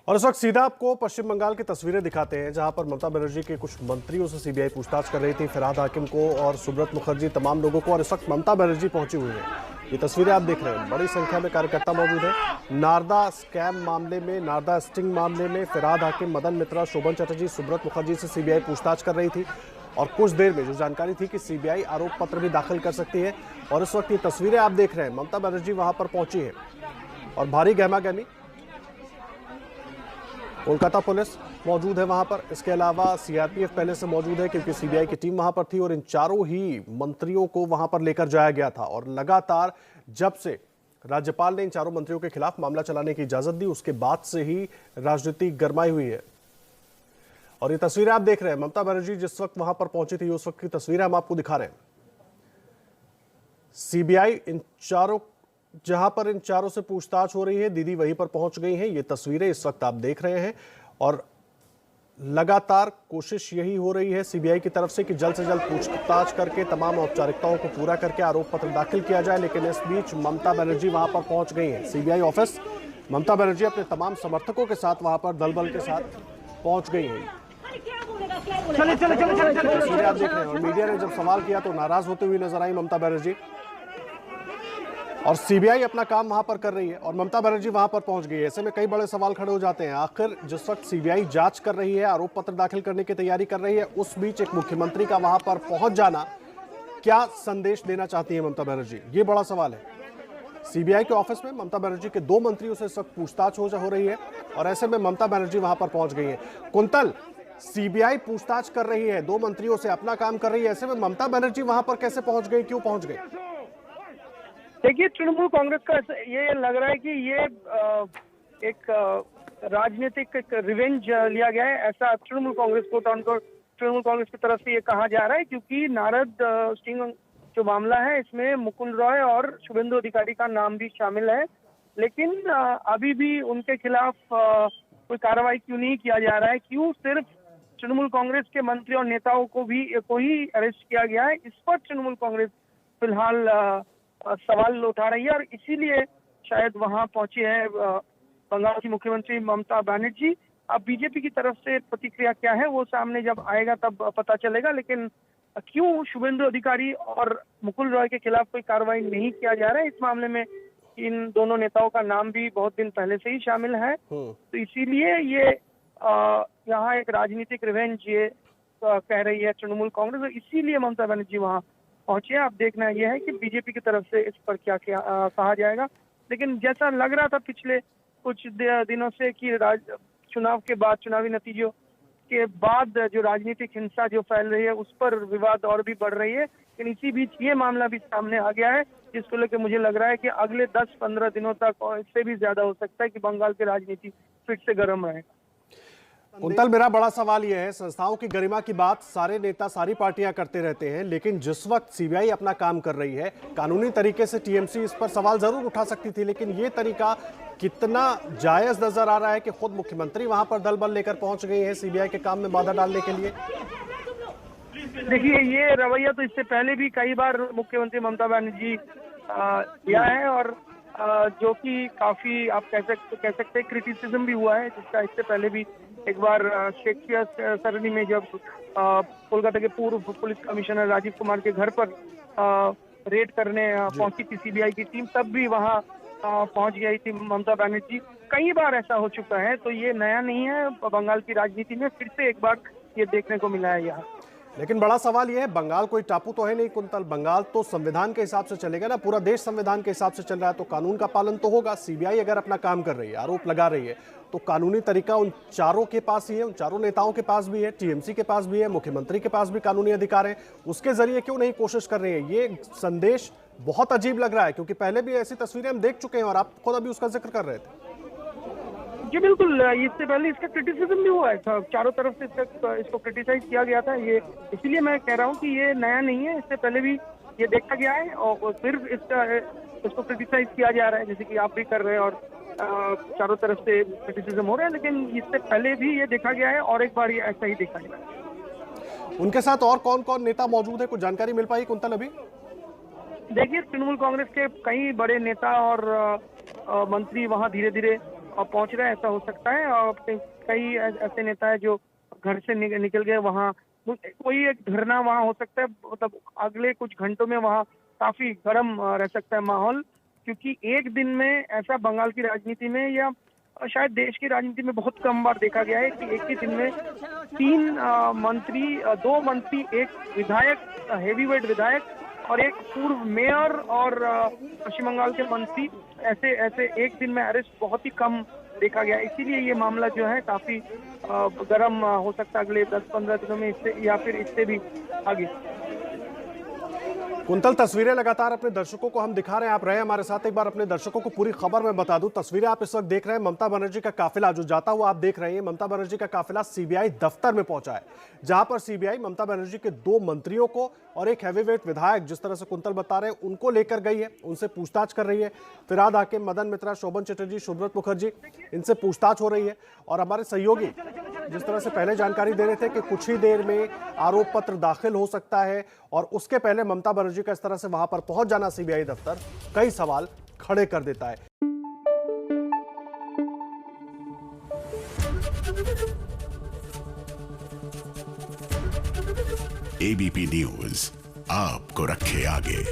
और इस वक्त सीधा आपको पश्चिम बंगाल की तस्वीरें दिखाते हैं, जहां पर ममता बनर्जी के कुछ मंत्रियों से सीबीआई पूछताछ कर रही थी, फिरहाद हाकिम को और सुब्रत मुखर्जी, तमाम लोगों को। और इस वक्त ममता बनर्जी पहुंची हुई है। ये तस्वीरें आप देख रहे हैं, बड़ी संख्या में कार्यकर्ता मौजूद है। नारदा स्कैम मामले में, नारदा स्टिंग मामले में फिरहाद हाकिम, मदन मित्रा, शोभन चटर्जी, सुब्रत मुखर्जी से सीबीआई पूछताछ कर रही थी। और कुछ देर में जो जानकारी थी कि सीबीआई आरोप पत्र भी दाखिल कर सकती है। और इस वक्त ये तस्वीरें आप देख रहे हैं, ममता बनर्जी वहां पर पहुंची है और भारी गहमा गहमी, कोलकाता पुलिस मौजूद है वहां पर। इसके अलावा सीआरपीएफ पहले से मौजूद है, क्योंकि सीबीआई की टीम वहां पर थी। और इन चारों ही मंत्रियों को वहां पर लेकर जाया गया था। और लगातार जब से राज्यपाल ने इन चारों मंत्रियों के खिलाफ मामला चलाने की इजाजत दी, उसके बाद से ही राजनीति गरमाई हुई है। और ये तस्वीरें आप देख रहे हैं, ममता बनर्जी जिस वक्त वहां पर पहुंची थी, उस वक्त की तस्वीरें हम आपको दिखा रहे हैं। सीबीआई इन चारों, जहां पर इन चारों से पूछताछ हो रही है, दीदी वहीं पर पहुंच गई हैं। ये तस्वीरें इस वक्त आप देख रहे हैं। और लगातार कोशिश यही हो रही है सीबीआई की तरफ से कि जल्द से जल्द पूछताछ करके तमाम औपचारिकताओं को पूरा करके आरोप पत्र दाखिल किया जाए। लेकिन इस बीच ममता बनर्जी वहां पर पहुंच गई हैं, सीबीआई ऑफिस। ममता बनर्जी अपने तमाम समर्थकों के साथ वहां पर दल बल के साथ पहुंच गई हैं। तस्वीरें आप देख रहे हैं। और मीडिया ने जब सवाल किया तो नाराज होते हुए नजर आई ममता बनर्जी। और सीबीआई अपना काम वहां पर कर रही है और ममता बनर्जी वहां पर पहुंच गई है। ऐसे में कई बड़े सवाल खड़े हो जाते हैं। आखिर जिस वक्त सीबीआई जांच कर रही है, आरोप पत्र दाखिल करने की तैयारी कर रही है, उस बीच एक मुख्यमंत्री का वहां पर पहुंच जाना क्या संदेश देना चाहती है ममता बनर्जी? ये बड़ा सवाल है। सीबीआई के ऑफिस में ममता बनर्जी के 2 मंत्रियों से इस वक्त पूछताछ हो रही है। और ऐसे में ममता बनर्जी वहां पर पहुंच गई है। कुंतल, सीबीआई पूछताछ कर रही है, 2 मंत्रियों से अपना काम कर रही है, ऐसे में ममता बनर्जी वहां पर कैसे पहुंच गई, क्यों पहुंच गई? देखिए, तृणमूल कांग्रेस का ये लग रहा है कि ये एक राजनीतिक रिवेंज लिया गया है, ऐसा तृणमूल कांग्रेस को तृणमूल कांग्रेस की तरफ से ये कहा जा रहा है। क्योंकि नारद स्टिंग जो मामला है, इसमें मुकुल रॉय और शुभेंदु अधिकारी का नाम भी शामिल है। लेकिन अभी भी उनके खिलाफ कोई कार्रवाई क्यों नहीं किया जा रहा है? क्यों सिर्फ तृणमूल कांग्रेस के मंत्री और नेताओं को ही अरेस्ट किया गया है? इस पर तृणमूल कांग्रेस फिलहाल सवाल उठा रही है। और इसीलिए शायद वहां पहुंची है बंगाल की मुख्यमंत्री ममता बनर्जी। अब बीजेपी की तरफ से प्रतिक्रिया क्या है वो सामने जब आएगा तब पता चलेगा। लेकिन क्यों शुभेंदु अधिकारी और मुकुल रॉय के खिलाफ कोई कार्रवाई नहीं किया जा रहा है? इस मामले में इन दोनों नेताओं का नाम भी बहुत दिन पहले से ही शामिल है। तो इसीलिए ये यहाँ एक राजनीतिक रिवेंज ये कह रही है तृणमूल कांग्रेस। इसीलिए ममता बनर्जी वहाँ पहुंचे। अब देखना यह है कि बीजेपी की तरफ से इस पर क्या क्या कहा जाएगा। लेकिन जैसा लग रहा था पिछले कुछ दिनों से कि चुनाव के बाद, चुनावी नतीजों के बाद जो राजनीतिक हिंसा जो फैल रही है, उस पर विवाद और भी बढ़ रही है। लेकिन इसी बीच ये मामला भी सामने आ गया है, जिसको लेकर मुझे लग रहा है कि अगले 10-15 दिनों तक और इससे भी ज्यादा हो सकता है कि बंगाल की राजनीति फिर से गर्म रहेगा। कुंतल, मेरा बड़ा सवाल यह है, संस्थाओं की गरिमा की बात सारे नेता, सारी पार्टियां करते रहते हैं, लेकिन जिस वक्त सीबीआई अपना काम कर रही है, कानूनी तरीके से टीएमसी इस पर सवाल जरूर उठा सकती थी। लेकिन ये तरीका कितना जायज नजर आ रहा है कि खुद मुख्यमंत्री वहां पर दल बल लेकर पहुंच गई है सीबीआई के काम में बाधा डालने के लिए? देखिए, ये रवैया तो इससे पहले भी कई बार मुख्यमंत्री ममता बनर्जी किया है। और जो कि काफी आप कह सकते हैं क्रिटिसिज्म भी हुआ है, जिसका इससे पहले भी एक बार शेखपुरा सरनी में जब कोलकाता के पूर्व पुलिस कमिश्नर राजीव कुमार के घर पर रेड करने पहुंची थी सीबीआई की टीम, तब भी वहां पहुंच गई थी ममता बनर्जी। कई बार ऐसा हो चुका है, तो ये नया नहीं है। बंगाल की राजनीति में फिर से एक बार ये देखने को मिला है यहाँ। लेकिन बड़ा सवाल यह है, बंगाल कोई टापू तो है नहीं कुंतल, बंगाल तो संविधान के हिसाब से चलेगा ना, पूरा देश संविधान के हिसाब से चल रहा है, तो कानून का पालन तो होगा। सीबीआई अगर अपना काम कर रही है, आरोप लगा रही है, तो कानूनी तरीका उन चारों के पास ही है, उन चारों नेताओं के पास भी है, टीएमसी के पास भी है, मुख्यमंत्री के पास भी कानूनी अधिकार है। उसके जरिए क्यों नहीं कोशिश कर रही है? ये संदेश बहुत अजीब लग रहा है, क्योंकि पहले भी ऐसी तस्वीरें हम देख चुके हैं और आप खुद अभी उसका जिक्र कर रहे थे। जी बिल्कुल, इससे पहले इसका क्रिटिसिज्म भी हुआ है, चारों तरफ से इसको क्रिटिसाइज किया गया था। ये इसीलिए मैं कह रहा हूँ कि ये नया नहीं है, इससे पहले भी ये देखा गया है और फिर इसको क्रिटिसाइज किया जा रहा है, जैसे कि आप भी कर रहे हैं। और चारों तरफ से क्रिटिसिज्म हो रहा है, लेकिन इससे पहले भी ये देखा गया है और एक बार ये ऐसा ही देखा गया। उनके साथ और कौन कौन नेता मौजूद है, कुछ जानकारी मिल पाई कुंतल अभी? देखिए, तृणमूल कांग्रेस के कई बड़े नेता और मंत्री वहां धीरे धीरे पहुंच रहे हैं, ऐसा हो सकता है। और कई ऐसे नेता है जो घर से निकल गए, वहाँ कोई एक धरना वहाँ हो सकता है, मतलब अगले कुछ घंटों में वहाँ काफी गर्म रह सकता है माहौल, क्योंकि एक दिन में ऐसा बंगाल की राजनीति में या शायद देश की राजनीति में बहुत कम बार देखा गया है कि एक ही दिन में 3 मंत्री, 2 मंत्री, एक विधायक, हेवीवेट विधायक और एक पूर्व मेयर और पश्चिम बंगाल के मंत्री ऐसे एक दिन में अरेस्ट बहुत ही कम देखा गया। इसीलिए ये मामला जो है काफी गर्म हो सकता है अगले 10-15 दिनों में, इससे या फिर इससे भी आगे। कुंतल, तस्वीरें लगातार अपने दर्शकों को हम दिखा रहे हैं, आप रहे हमारे साथ। एक बार अपने दर्शकों को पूरी खबर में बता दूं। तस्वीरें आप इस वक्त देख रहे हैं, ममता बनर्जी का काफिला जो जाता हुआ आप देख रहे हैं। ममता बनर्जी का काफिला सीबीआई दफ्तर में पहुंचा है, जहां पर सीबीआई ममता बनर्जी के 2 मंत्रियों को और एक हैवीवेट विधायक, जिस तरह से कुंतल बता रहे हैं, उनको लेकर गई है, उनसे पूछताछ कर रही है। फिराद हाकिम, मदन मित्रा, शोभन चटर्जी, शुभ्रत मुखर्जी, इनसे पूछताछ हो रही है। और हमारे सहयोगी जिस तरह से पहले जानकारी दे रहे थे कि कुछ ही देर में आरोप पत्र दाखिल हो सकता है, और उसके पहले ममता बनर्जी का इस तरह से वहां पर पहुंच जाना सीबीआई दफ्तर कई सवाल खड़े कर देता है। एबीपी न्यूज आपको रखे आगे।